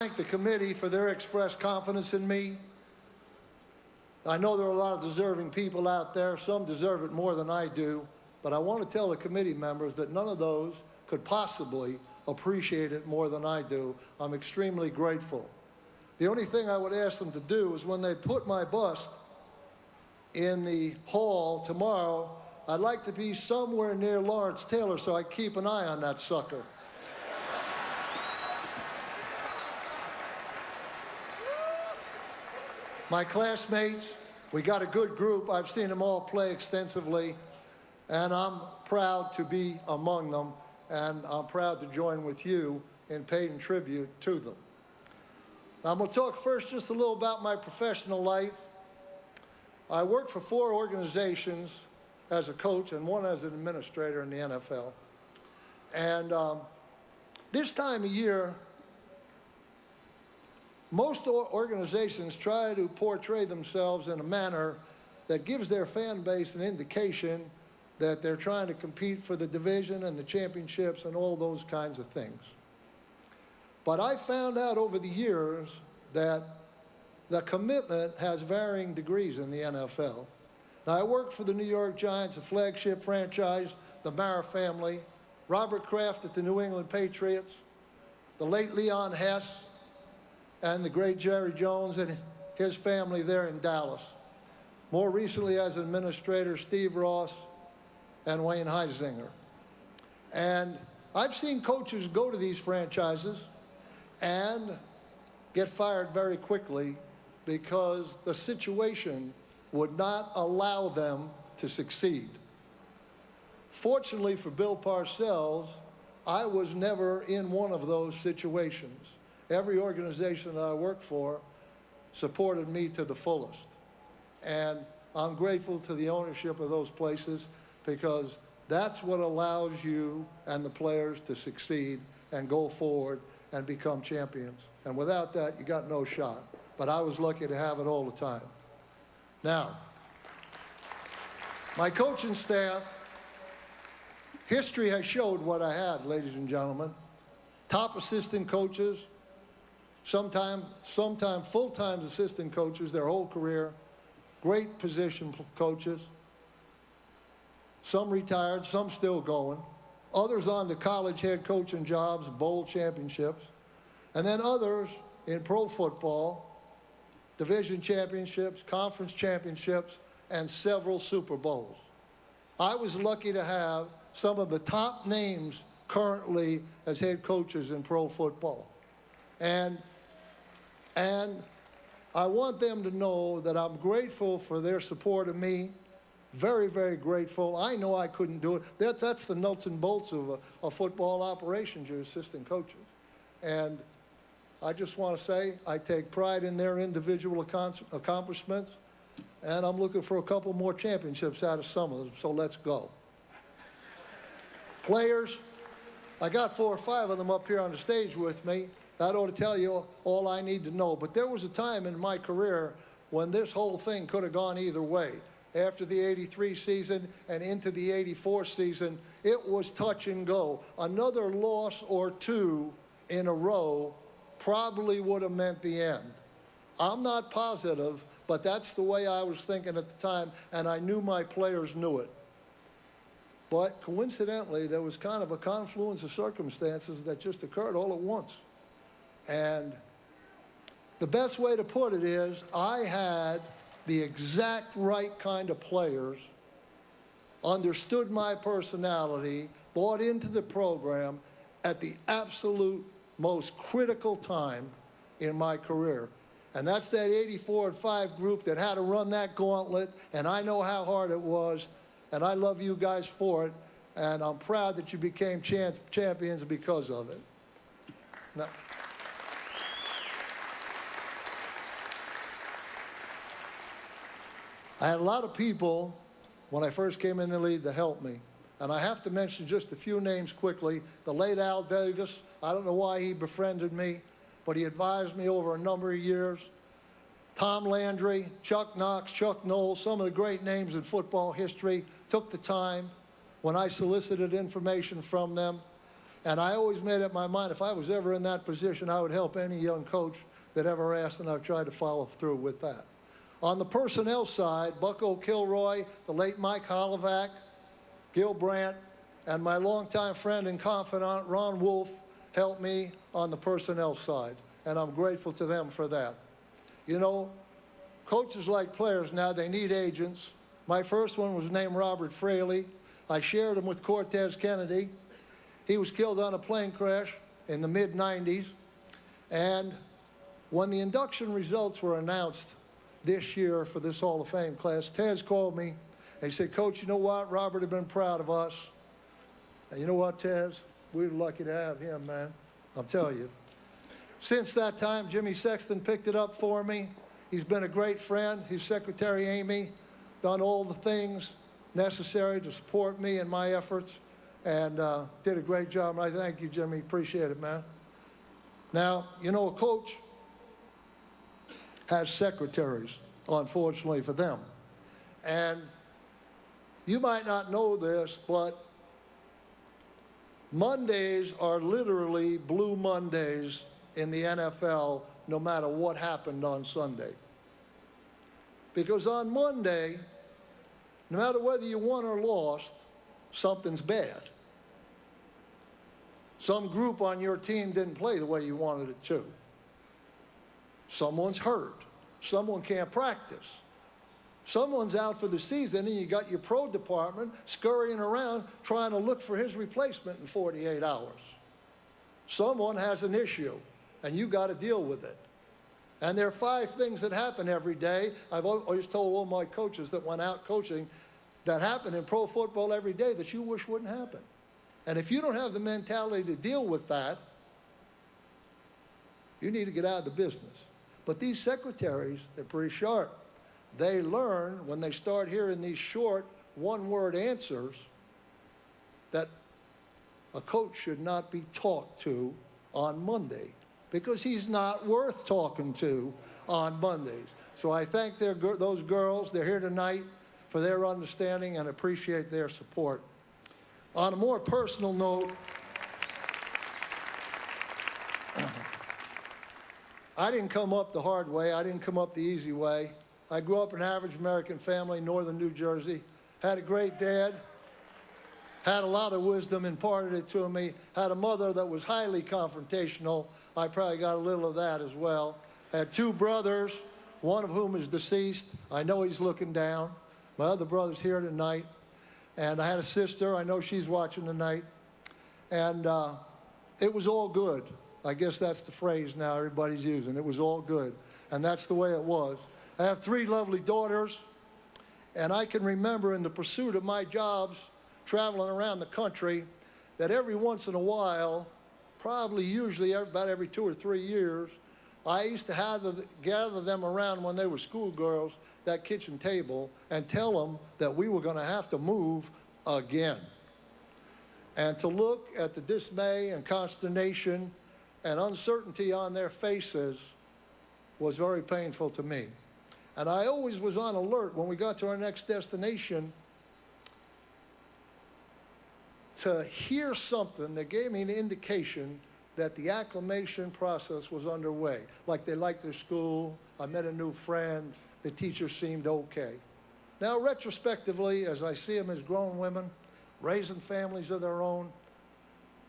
Thank the committee for their expressed confidence in me. I know there are a lot of deserving people out there. Some deserve it more than I do. But I want to tell the committee members that none of those could possibly appreciate it more than I do. I'm extremely grateful. The only thing I would ask them to do is when they put my bust in the hall tomorrow, I'd like to be somewhere near Lawrence Taylor so I keep an eye on that sucker. My classmates, we got a good group. I've seen them all play extensively, and I'm proud to be among them, and I'm proud to join with you in paying tribute to them. Now, I'm going to talk first just a little about my professional life. I worked for 4 organizations as a coach and 1 as an administrator in the NFL. And this time of year, most organizations try to portray themselves in a manner that gives their fan base an indication that they're trying to compete for the division and the championships and all those kinds of things. But I found out over the years that the commitment has varying degrees in the NFL. Now, I worked for the New York Giants, a flagship franchise, the Mara family, Robert Kraft at the New England Patriots, the late Leon Hess, and the great Jerry Jones and his family there in Dallas. More recently as administrator, Steve Ross and Wayne Heisinger. And I've seen coaches go to these franchises and get fired very quickly because the situation would not allow them to succeed. Fortunately for Bill Parcells, I was never in one of those situations. Every organization that I worked for supported me to the fullest. And I'm grateful to the ownership of those places because that's what allows you and the players to succeed and go forward and become champions. And without that, you got no shot. But I was lucky to have it all the time. Now, my coaching staff, history has showed what I had, ladies and gentlemen. Top assistant coaches, sometime full-time assistant coaches their whole career, great position coaches, some retired, some still going, others on the college head coaching jobs, bowl championships, and then others in pro football, division championships, conference championships, and several Super Bowls. I was lucky to have some of the top names currently as head coaches in pro football. And I want them to know that I'm grateful for their support of me. Very, very grateful. I know I couldn't do it. That's the nuts and bolts of a football operations, your assistant coaches. And I just want to say I take pride in their individual accomplishments, and I'm looking for a couple more championships out of some of them, so let's go. Players, I got 4 or 5 of them up here on the stage with me. That ought to tell you all I need to know. But there was a time in my career when this whole thing could have gone either way. After the '83 season and into the '84 season, it was touch and go. Another loss or 2 in a row probably would have meant the end. I'm not positive, but that's the way I was thinking at the time, and I knew my players knew it. But coincidentally, there was kind of a confluence of circumstances that just occurred all at once. And the best way to put it is I had the exact right kind of players, understood my personality, bought into the program at the absolute most critical time in my career. And that's that 84-5 group that had to run that gauntlet, and I know how hard it was, and I love you guys for it, and I'm proud that you became champions because of it. Now, I had a lot of people, when I first came in the league, to help me. And I have to mention just a few names quickly. The late Al Davis, I don't know why he befriended me, but he advised me over a number of years. Tom Landry, Chuck Knox, Chuck Knowles, some of the great names in football history, took the time when I solicited information from them. And I always made up my mind, if I was ever in that position, I would help any young coach that ever asked, and I've tried to follow through with that. On the personnel side, Bucko Kilroy, the late Mike Holovac, Gil Brandt, and my longtime friend and confidant, Ron Wolf, helped me on the personnel side, and I'm grateful to them for that. You know, coaches like players now, they need agents. My first one was named Robert Fraley. I shared him with Cortez Kennedy. He was killed on a plane crash in the mid-90s. And when the induction results were announced this year for this Hall of Fame class, Tez called me and he said, Coach, you know what? Robert had been proud of us. And you know what, Tez? We're lucky to have him, man. I'll tell you. Since that time, Jimmy Sexton picked it up for me. He's been a great friend. His secretary, Amy, done all the things necessary to support me in my efforts, and did a great job. And I thank you, Jimmy. Appreciate it, man. Now, you know, a coach has secretaries, unfortunately for them. And you might not know this, but Mondays are literally Blue Mondays in the NFL, no matter what happened on Sunday. Because on Monday, no matter whether you won or lost, something's bad. Some group on your team didn't play the way you wanted it to. Someone's hurt. Someone can't practice. Someone's out for the season, and you got your pro department scurrying around trying to look for his replacement in 48 hours. Someone has an issue, and you got to deal with it. And there are 5 things that happen every day. I've always told all my coaches that went out coaching that happen in pro football every day that you wish wouldn't happen. And if you don't have the mentality to deal with that, you need to get out of the business. But these secretaries, they're pretty sharp. They learn when they start hearing these short, one-word answers that a coach should not be talked to on Monday, because he's not worth talking to on Mondays. So I thank those girls, they're here tonight, for their understanding and appreciate their support. On a more personal note, I didn't come up the hard way. I didn't come up the easy way. I grew up in an average American family, northern New Jersey, had a great dad, had a lot of wisdom, imparted it to me, had a mother that was highly confrontational. I probably got a little of that as well. Had 2 brothers, one of whom is deceased. I know he's looking down. My other brother's here tonight. And I had a sister. I know she's watching tonight. And it was all good. I guess that's the phrase now everybody's using. It was all good. And that's the way it was. I have 3 lovely daughters. And I can remember in the pursuit of my jobs, traveling around the country, that every once in a while, probably usually about every 2 or 3 years, I used to gather them around when they were schoolgirls, that kitchen table, and tell them that we were going to have to move again. And to look at the dismay and consternation and uncertainty on their faces was very painful to me. And I always was on alert when we got to our next destination to hear something that gave me an indication that the acclimation process was underway. Like they liked their school, I met a new friend, the teacher seemed okay. Now, retrospectively, as I see them as grown women, raising families of their own,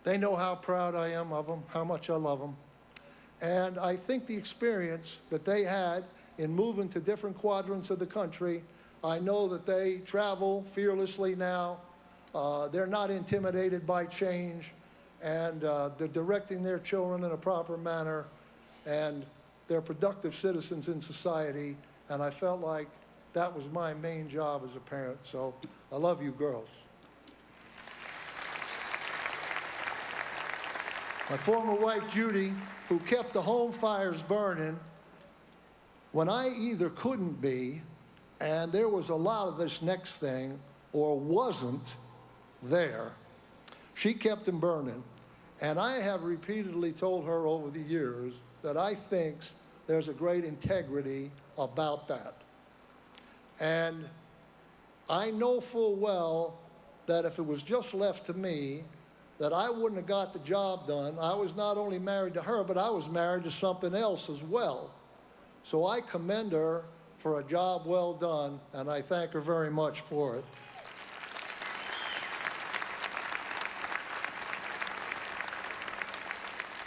they know how proud I am of them, how much I love them. And I think the experience that they had in moving to different quadrants of the country, I know that they travel fearlessly now. They're not intimidated by change, and they're directing their children in a proper manner, and they're productive citizens in society, and I felt like that was my main job as a parent. So I love you girls. My former wife, Judy, who kept the home fires burning when I either couldn't be, and there was a lot of this next thing, or wasn't there, she kept them burning. And I have repeatedly told her over the years that I think there's a great integrity about that. And I know full well that if it was just left to me, that I wouldn't have got the job done. I was not only married to her, but I was married to something else as well. So I commend her for a job well done, and I thank her very much for it.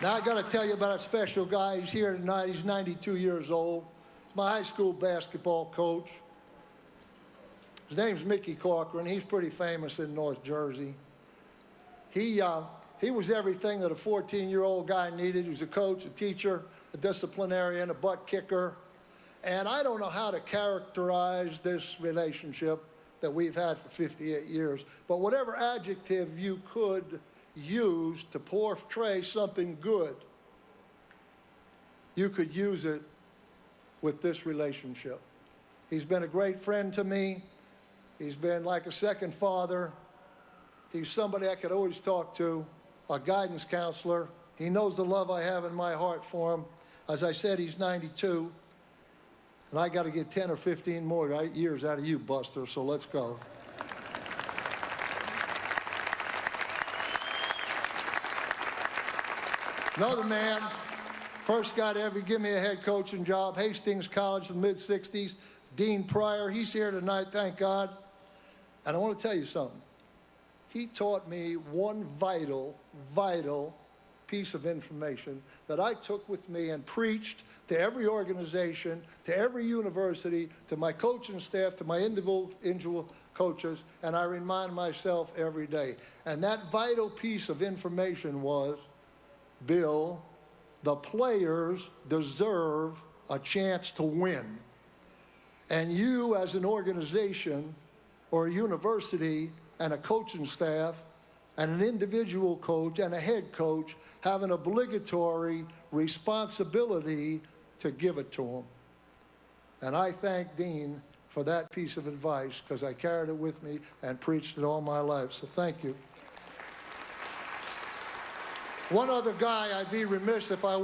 Now I got to tell you about a special guy. He's here tonight. He's 92 years old. He's my high school basketball coach. His name's Mickey Corcoran. He's pretty famous in North Jersey. He was everything that a 14-year-old guy needed. He was a coach, a teacher, a disciplinarian, a butt kicker. And I don't know how to characterize this relationship that we've had for 58 years, but whatever adjective you could use to portray something good, you could use it with this relationship. He's been a great friend to me. He's been like a second father. He's somebody I could always talk to, a guidance counselor. He knows the love I have in my heart for him. As I said, he's 92, and I got to get 10 or 15 more years out of you, Buster, so let's go. Another man, first guy to ever give me a head coaching job, Hastings College in the mid-'60s, Dean Pryor. He's here tonight, thank God. And I want to tell you something. He taught me one vital piece of information that I took with me and preached to every organization, to every university, to my coaching staff, to my individual coaches, and I remind myself every day. And that vital piece of information was, Bill, the players deserve a chance to win. And you as an organization or a university and a coaching staff and an individual coach and a head coach have an obligatory responsibility to give it to them. And I thank Dean for that piece of advice because I carried it with me and preached it all my life. So thank you. One other guy I'd be remiss if I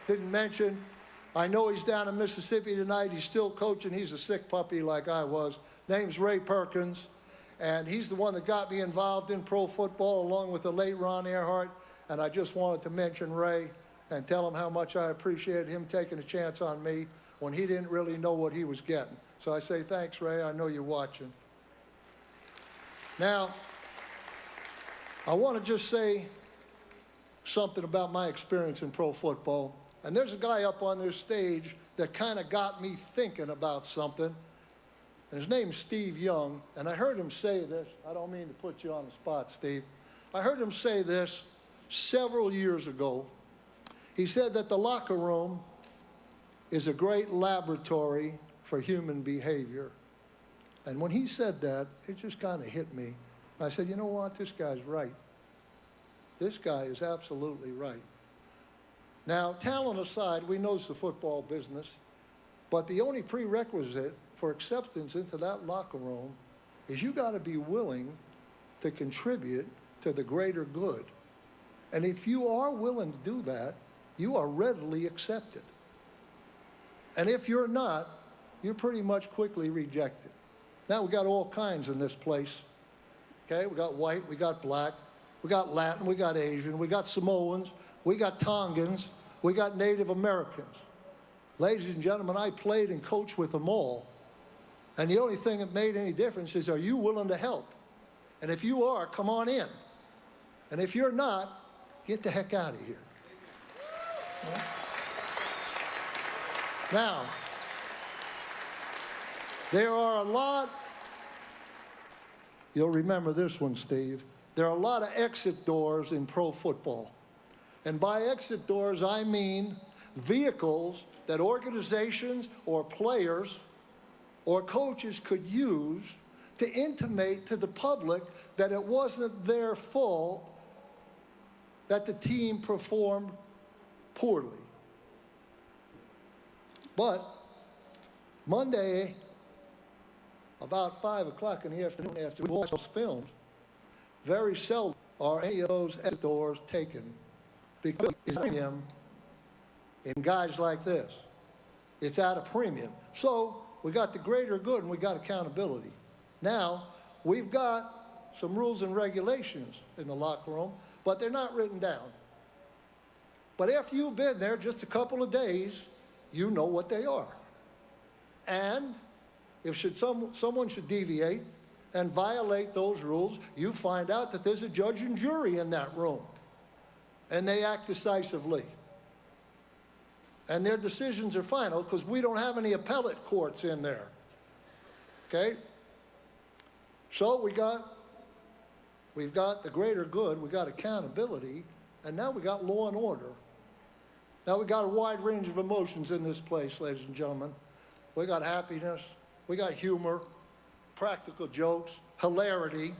didn't mention. I know he's down in Mississippi tonight. He's still coaching. He's a sick puppy like I was. Name's Ray Perkins. And he's the one that got me involved in pro football along with the late Ron Earhart. And I just wanted to mention Ray and tell him how much I appreciated him taking a chance on me when he didn't really know what he was getting. So I say thanks, Ray. I know you're watching. Now, I want to just say something about my experience in pro football. And there's a guy up on this stage that kind of got me thinking about something. And his name's Steve Young. And I heard him say this. I don't mean to put you on the spot, Steve. I heard him say this several years ago. He said that the locker room is a great laboratory for human behavior. And when he said that, it just kind of hit me. I said, you know what? This guy's right. This guy is absolutely right. Now, talent aside, we know it's the football business, but the only prerequisite for acceptance into that locker room is you got to be willing to contribute to the greater good. And if you are willing to do that, you are readily accepted. And if you're not, you're pretty much quickly rejected. Now, we got all kinds in this place. Okay, we got white, we got black, we got Latin, we got Asian, we got Samoans, we got Tongans, we got Native Americans. Ladies and gentlemen, I played and coached with them all. And the only thing that made any difference is, are you willing to help? And if you are, come on in. And if you're not, get the heck out of here. Yeah. Now, there are a lot, you'll remember this one, Steve. There are a lot of exit doors in pro football. And by exit doors, I mean vehicles that organizations or players or coaches could use to intimate to the public that it wasn't their fault that the team performed poorly. But Monday, about 5 o'clock in the afternoon after we watch those films, very seldom are any of those exit doors taken because it's premium in guys like this. It's at a premium. So we got the greater good and we got accountability. Now, we've got some rules and regulations in the locker room, but they're not written down. But after you've been there just a couple of days, you know what they are. And if someone should deviate and violate those rules, you find out that there's a judge and jury in that room. And they act decisively. And their decisions are final because we don't have any appellate courts in there. Okay? So we've got the greater good, we've got accountability, and now we got law and order. Now we got a wide range of emotions in this place, ladies and gentlemen. We got happiness, we got humor, practical jokes, hilarity,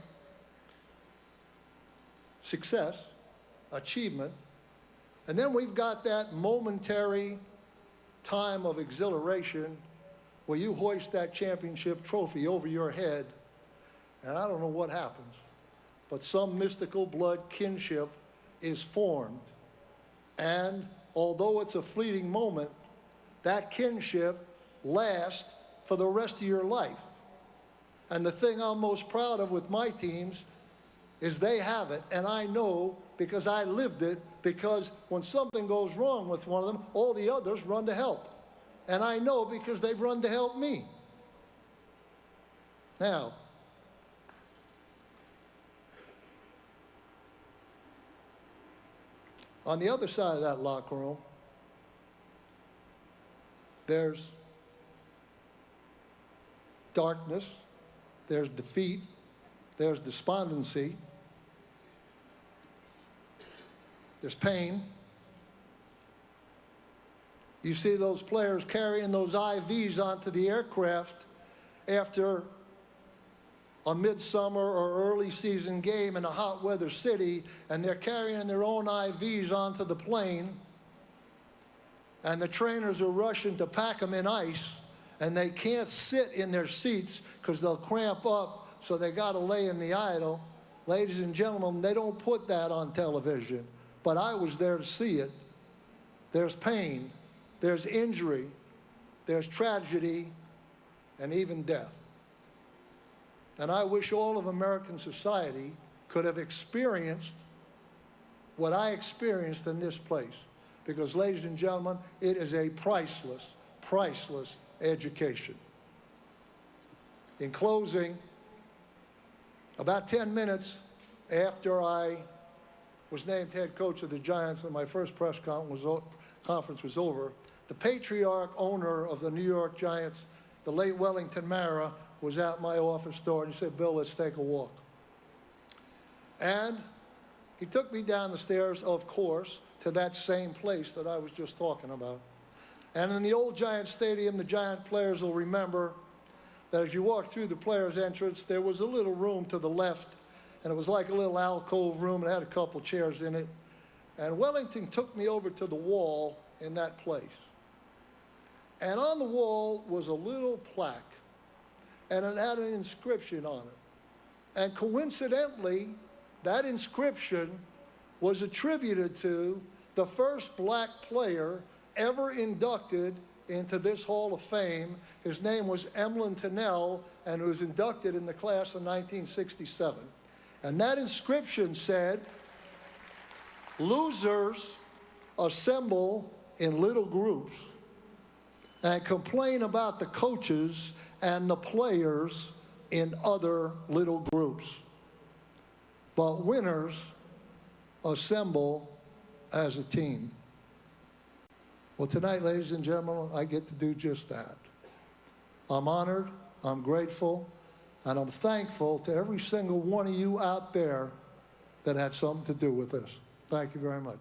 success, achievement, and then we've got that momentary time of exhilaration where you hoist that championship trophy over your head, and I don't know what happens, but some mystical blood kinship is formed. And although it's a fleeting moment, that kinship lasts for the rest of your life. And the thing I'm most proud of with my teams is they have it, and I know because I lived it, because when something goes wrong with one of them, all the others run to help. And I know because they've run to help me. Now, on the other side of that locker room, there's darkness, there's defeat, there's despondency, there's pain. You see those players carrying those IVs onto the aircraft after a midsummer or early season game in a hot weather city, and they're carrying their own IVs onto the plane, and the trainers are rushing to pack them in ice, and they can't sit in their seats because they'll cramp up, so they got to lay in the aisle. Ladies and gentlemen, they don't put that on television, but I was there to see it. There's pain, there's injury, there's tragedy, and even death. And I wish all of American society could have experienced what I experienced in this place. Because, ladies and gentlemen, it is a priceless, priceless education. In closing, about 10 minutes after I was named head coach of the Giants and my first press conference was over, the patriarch owner of the New York Giants, the late Wellington Mara, was at my office door, and he said, "Bill, let's take a walk." And he took me down the stairs, of course, to that same place that I was just talking about. And in the old Giant Stadium, the Giant players will remember that as you walk through the players' entrance, there was a little room to the left, and it was like a little alcove room, and it had a couple chairs in it. And Wellington took me over to the wall in that place. And on the wall was a little plaque, and it had an inscription on it. And coincidentally, that inscription was attributed to the first black player ever inducted into this Hall of Fame. His name was Emlyn Tennell, and he was inducted in the class of 1967. And that inscription said, "Losers assemble in little groups and complain about the coaches and the players in other little groups. But winners assemble as a team." Well, tonight, ladies and gentlemen, I get to do just that. I'm honored, I'm grateful, and I'm thankful to every single one of you out there that had something to do with this. Thank you very much.